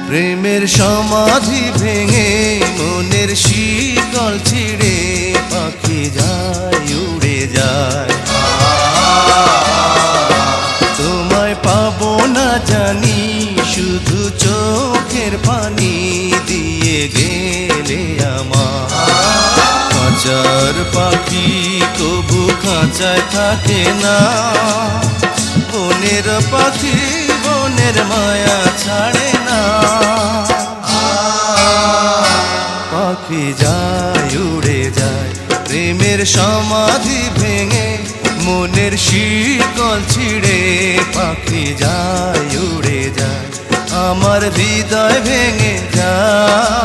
প্রেমের সমাধি ভেঙে মনের শিকল ছিঁড়ে পাখি যায় উড়ে যায়। তোমায় পাবো না জানি শুধু চোখের পানি দিয়ে গেলে আমার। খাঁচার পাখি কবু খাঁচায় থাকে না, বনের পাখি বনের মায়া ছাড়ে না। পাখি যায় উড়ে যায় প্রেমের সমাধি ভেঙে মনের শিকল ছিঁড়ে পাখি যায় উড়ে যায়। আমার হৃদয় ভেঙে যায়।